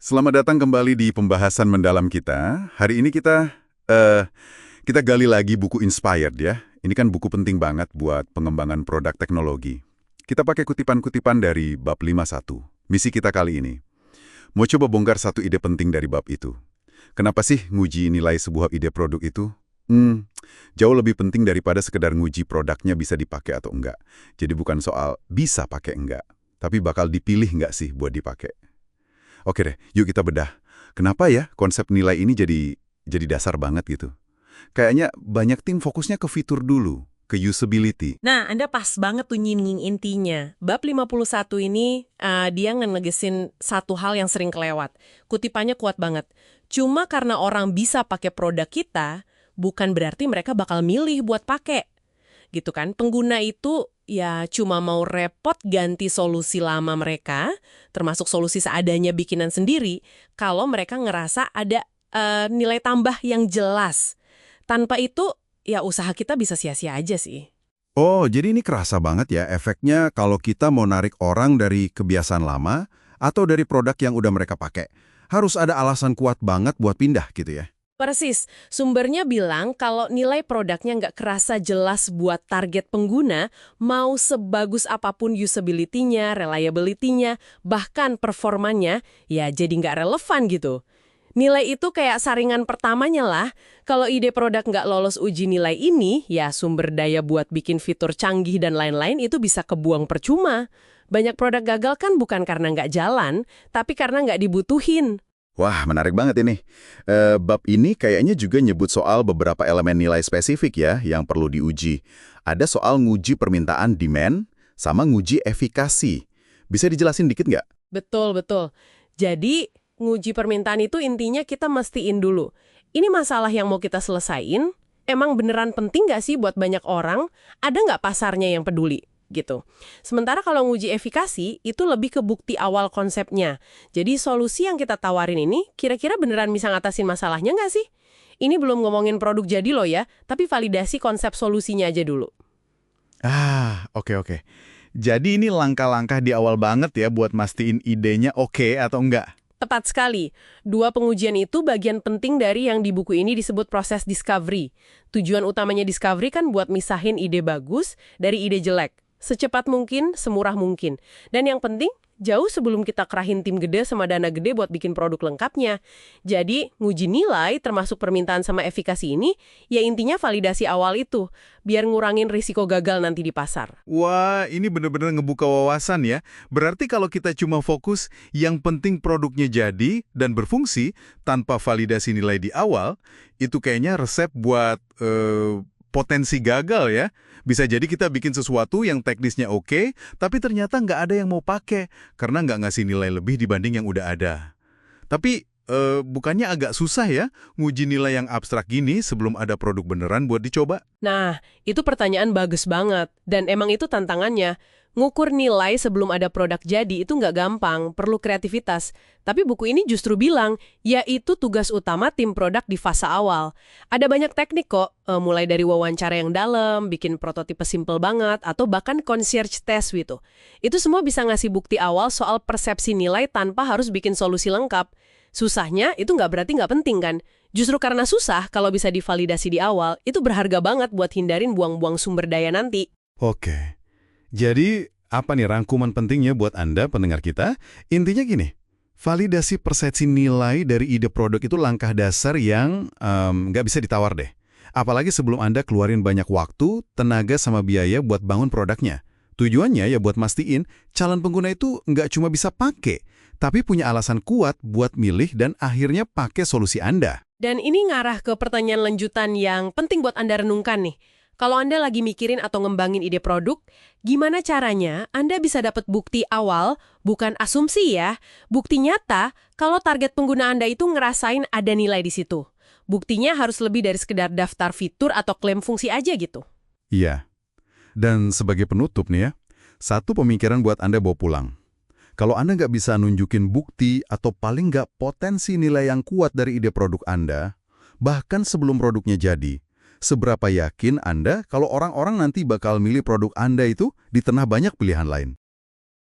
Selamat datang kembali di pembahasan mendalam kita. Hari ini kita gali lagi buku Inspired ya. Ini kan buku penting banget buat pengembangan produk teknologi. Kita pakai kutipan-kutipan dari bab 51. Misi kita kali ini mau coba bongkar satu ide penting dari bab itu. Kenapa sih nguji nilai sebuah ide produk itu? Jauh lebih penting daripada sekedar nguji produknya bisa dipakai atau enggak. Jadi bukan soal bisa pakai enggak, tapi bakal dipilih enggak sih buat dipakai. Oke deh, yuk kita bedah. Kenapa ya konsep nilai ini jadi dasar banget gitu? Kayaknya banyak tim fokusnya ke fitur dulu, ke usability. Nah, Anda pas banget tuh nyinggung intinya. Bab 51 ini dia ngenegesin satu hal yang sering kelewat. Kutipannya kuat banget. Cuma karena orang bisa pakai produk kita, bukan berarti mereka bakal milih buat pakai. Gitu kan? Pengguna itu ya cuma mau repot ganti solusi lama mereka, termasuk solusi seadanya bikinan sendiri, kalau mereka ngerasa ada nilai tambah yang jelas. Tanpa itu, ya usaha kita bisa sia-sia aja sih. Oh, jadi ini kerasa banget ya efeknya kalau kita mau narik orang dari kebiasaan lama atau dari produk yang udah mereka pakai. Harus ada alasan kuat banget buat pindah gitu ya. Persis, sumbernya bilang kalau nilai produknya nggak kerasa jelas buat target pengguna, mau sebagus apapun usability-nya, reliability-nya, bahkan performanya, ya jadi nggak relevan gitu. Nilai itu kayak saringan pertamanya lah. Kalau ide produk nggak lolos uji nilai ini, ya sumber daya buat bikin fitur canggih dan lain-lain itu bisa kebuang percuma. Banyak produk gagal kan bukan karena nggak jalan, tapi karena nggak dibutuhin. Wah, menarik banget ini. Bab ini kayaknya juga nyebut soal beberapa elemen nilai spesifik ya yang perlu diuji. Ada soal nguji permintaan demand sama nguji efikasi. Bisa dijelasin dikit nggak? Betul, betul. Jadi, nguji permintaan itu intinya kita mestiin dulu. Ini masalah yang mau kita selesain, emang beneran penting nggak sih buat banyak orang? Ada nggak pasarnya yang peduli? Gitu. Sementara kalau nguji efikasi, itu lebih ke bukti awal konsepnya. Jadi solusi yang kita tawarin ini, kira-kira beneran bisa ngatasin masalahnya nggak sih? Ini belum ngomongin produk jadi loh ya, tapi validasi konsep solusinya aja dulu. Oke. Jadi ini langkah-langkah di awal banget ya buat mastiin idenya oke atau enggak. Tepat sekali. Dua pengujian itu bagian penting dari yang di buku ini disebut proses discovery. Tujuan utamanya discovery kan buat misahin ide bagus dari ide jelek. Secepat mungkin, semurah mungkin. Dan yang penting, jauh sebelum kita kerahin tim gede sama dana gede buat bikin produk lengkapnya. Jadi, nguji nilai termasuk permintaan sama efikasi ini, ya intinya validasi awal itu, biar ngurangin risiko gagal nanti di pasar. Wah, ini bener-bener ngebuka wawasan ya. Berarti kalau kita cuma fokus yang penting produknya jadi dan berfungsi tanpa validasi nilai di awal, itu kayaknya resep buat potensi gagal ya. Bisa jadi kita bikin sesuatu yang teknisnya oke, tapi ternyata nggak ada yang mau pakai karena nggak ngasih nilai lebih dibanding yang udah ada. Tapi bukannya agak susah ya nguji nilai yang abstrak gini sebelum ada produk beneran buat dicoba? Nah, itu pertanyaan bagus banget. Dan emang itu tantangannya. Ngukur nilai sebelum ada produk jadi itu nggak gampang, perlu kreativitas. Tapi buku ini justru bilang, yaitu tugas utama tim produk di fase awal. Ada banyak teknik kok, mulai dari wawancara yang dalam, bikin prototipe simple banget, atau bahkan concierge test gitu. Itu semua bisa ngasih bukti awal soal persepsi nilai tanpa harus bikin solusi lengkap. Susahnya itu nggak berarti nggak penting kan? Justru karena susah, kalau bisa divalidasi di awal, itu berharga banget buat hindarin buang-buang sumber daya nanti. Oke. Jadi, apa nih rangkuman pentingnya buat Anda, pendengar kita? Intinya gini, validasi persepsi nilai dari ide produk itu langkah dasar yang nggak bisa ditawar deh. Apalagi sebelum Anda keluarin banyak waktu, tenaga, sama biaya buat bangun produknya. Tujuannya ya buat mastiin calon pengguna itu nggak cuma bisa pakai, tapi punya alasan kuat buat milih dan akhirnya pakai solusi Anda. Dan ini ngarah ke pertanyaan lanjutan yang penting buat Anda renungkan nih. Kalau Anda lagi mikirin atau ngembangin ide produk, gimana caranya Anda bisa dapat bukti awal, bukan asumsi ya, bukti nyata kalau target pengguna Anda itu ngerasain ada nilai di situ. Buktinya harus lebih dari sekedar daftar fitur atau klaim fungsi aja gitu. Iya. Dan sebagai penutup nih ya, satu pemikiran buat Anda bawa pulang. Kalau Anda nggak bisa nunjukin bukti atau paling nggak potensi nilai yang kuat dari ide produk Anda, bahkan sebelum produknya jadi, seberapa yakin Anda kalau orang-orang nanti bakal milih produk Anda itu di tengah banyak pilihan lain?